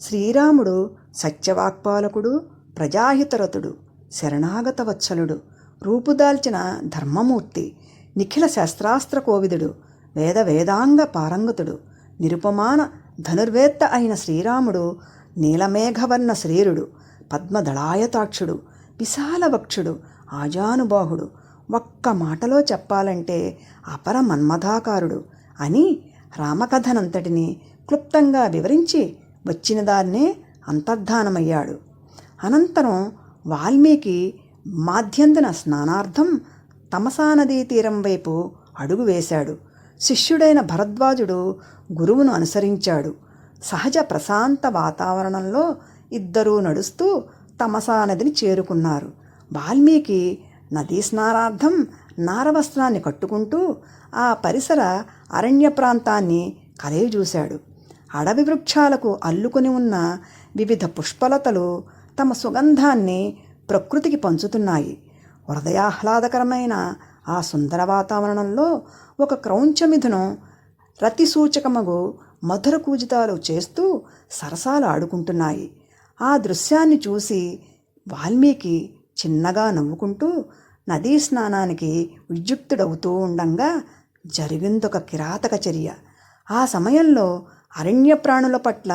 శ్రీరాముడు సత్యవాక్పాలకుడు, ప్రజాహితరతుడు, శరణాగత వత్సలుడు, రూపుదాల్చిన ధర్మమూర్తి, నిఖిల శస్త్రాస్త్ర కోవిదుడు, వేదాంగ పారంగతుడు, నిరుపమాన ధనుర్వేత్త అయిన శ్రీరాముడు నీలమేఘవర్ణ శ్రీరుడు, పద్మదళాయతాక్షుడు, విశాలవక్షుడు, ఆజానుబాహుడు, ఒక్క మాటలో చెప్పాలంటే అపర మన్మథాకారుడు అని రామకథనంతటిని క్లుప్తంగా వివరించి వచ్చిన దాన్నే అంతర్ధానమయ్యాడు. అనంతరం వాల్మీకి మాధ్యంతన స్నానార్థం తమసా నదీ తీరం వైపు అడుగు వేశాడు. శిష్యుడైన భరద్వాజుడు గురువును అనుసరించాడు. సహజ ప్రశాంత వాతావరణంలో ఇద్దరూ నడుస్తూ తమసా నదిని చేరుకున్నారు. వాల్మీకి నదీ స్నానార్థం నారవస్త్రాన్ని కట్టుకుంటూ ఆ పరిసర అరణ్య ప్రాంతాన్ని కలయజూశాడు. అడవి వృక్షాలకు అల్లుకొని ఉన్న వివిధ పుష్పలతలు తమ సుగంధాన్ని ప్రకృతికి పంచుతున్నాయి. హృదయాహ్లాదకరమైన ఆ సుందర వాతావరణంలో ఒక క్రౌంచమిథునం రతిసూచకమగు మధుర కూజితాలు చేస్తూ సరసాలు ఆడుకుంటున్నాయి. ఆ దృశ్యాన్ని చూసి వాల్మీకి చిన్నగా నవ్వుకుంటూ నదీ స్నానానికి ఉద్యుక్తుడవుతూ ఉండంగా జరిగిందొక కిరాతక చర్య. ఆ సమయంలో అరణ్య ప్రాణుల పట్ల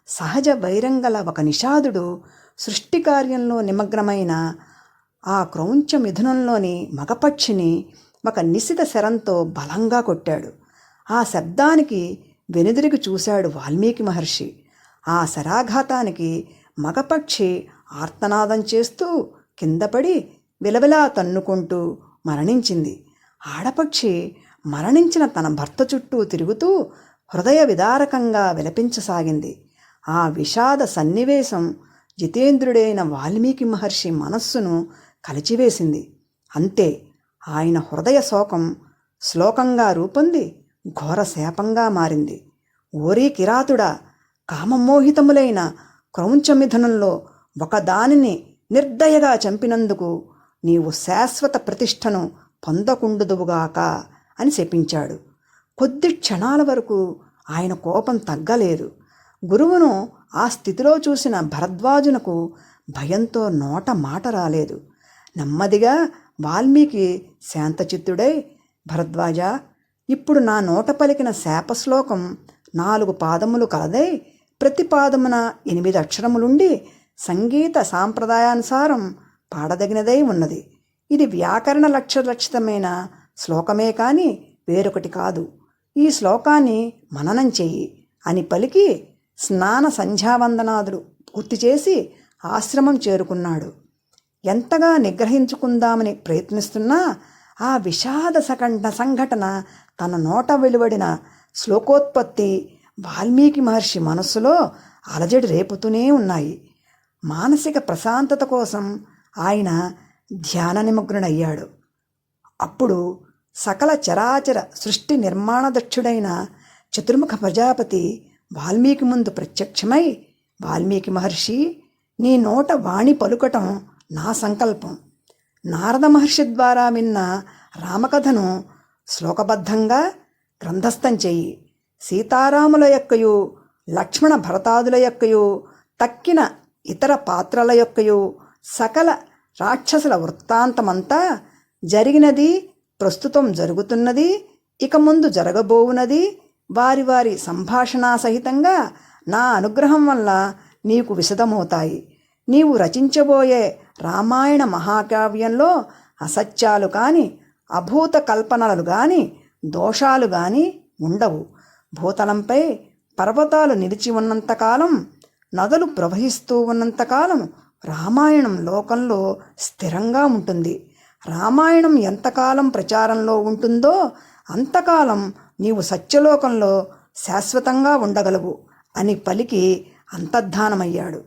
సహజ వైరంగల ఒక నిషాదుడు సృష్టి కార్యంలో నిమగ్నమైన ఆ క్రౌంచ మిథునంలోని మగపక్షిని ఒక నిశిత శరంతో బలంగా కొట్టాడు. ఆ శబ్దానికి వెనుదిరిగి చూశాడు వాల్మీకి మహర్షి. ఆ శరాఘాతానికి మగపక్షి ఆర్తనాదం చేస్తూ కిందపడి విలవిలా తన్నుకుంటూ మరణించింది. ఆడపక్షి మరణించిన తన భర్త చుట్టూ తిరుగుతూ హృదయ విదారకంగా విలపించసాగింది. ఆ విషాద సన్నివేశం జితేంద్రుడైన వాల్మీకి మహర్షి మనస్సును కలిచివేసింది. అంతే, ఆయన హృదయ శోకం శ్లోకంగా రూపొంది ఘోర శాపంగా మారింది. ఓరీ కిరాతుడా, కామమోహితములైన క్రౌంచమిథునంలో ఒకదానిని నిర్దయగా చంపినందుకు నీవు శాశ్వత ప్రతిష్టను పొందకుండుదువుగాక అని శపించాడు. కొద్ది క్షణాల వరకు ఆయన కోపం తగ్గలేదు. గురువును ఆ స్థితిలో చూసిన భరద్వాజునకు భయంతో నోట మాట రాలేదు. నెమ్మదిగా వాల్మీకి శాంతచిత్తుడై, భరద్వాజ, ఇప్పుడు నా నోట పలికిన శాపశ్లోకం 4 పాదములు కలదై ప్రతి పాదమున 8 అక్షరములుండి సంగీత సాంప్రదాయానుసారం పాడదగినదై ఉన్నది. ఇది వ్యాకరణ లక్షితమైన శ్లోకమే కాని వేరొకటి కాదు. ఈ శ్లోకాన్ని మననం చెయ్యి అని పలికి స్నాన సంధ్యావందనాదులు పూర్తి చేసి ఆశ్రమం చేరుకున్నాడు. ఎంతగా నిగ్రహించుకుందామని ప్రయత్నిస్తున్నా ఆ విషాద సంఘటన తన నోట వెలువడిన శ్లోకోత్పత్తి వాల్మీకి మహర్షి మనస్సులో అలజడి రేపుతూనే ఉన్నాయి. మానసిక ప్రశాంతత కోసం ఆయన ధ్యాన నిమగ్నుడయ్యాడు. అప్పుడు సకల చరాచర సృష్టి నిర్మాణదక్షుడైన చతుర్ముఖ ప్రజాపతి వాల్మీకి ముందు ప్రత్యక్షమై, వాల్మీకి మహర్షి, నీ నోట వాణి పలుకటం నా సంకల్పం. నారద మహర్షి ద్వారా విన్న రామకథను శ్లోకబద్ధంగా గ్రంథస్థం చెయ్యి. సీతారాముల యొక్కయు లక్ష్మణ భరతాదుల యొక్కయు తక్కిన ఇతర పాత్రల యొక్కయు సకల రాక్షసుల వృత్తాంతమంతా జరిగినది, ప్రస్తుతం జరుగుతున్నది, ఇక ముందు జరగబోవునది వారి వారి సంభాషణా సహితంగా నా అనుగ్రహం వల్ల నీకు విశదమవుతాయి. నీవు రచించబోయే రామాయణ మహాకావ్యంలో అసత్యాలు కాని, అభూత కల్పనలు కాని, దోషాలు కాని ఉండవు. భూతలంపై పర్వతాలు నిలిచి ఉన్నంతకాలం, నదులు ప్రవహిస్తూ ఉన్నంతకాలం రామాయణం లోకంలో స్థిరంగా ఉంటుంది. రామాయణం ఎంతకాలం ప్రచారంలో ఉంటుందో అంతకాలం నీవు సత్యలోకంలో శాశ్వతంగా ఉండగలవు అని పలికి అంతర్ధానమయ్యాడు.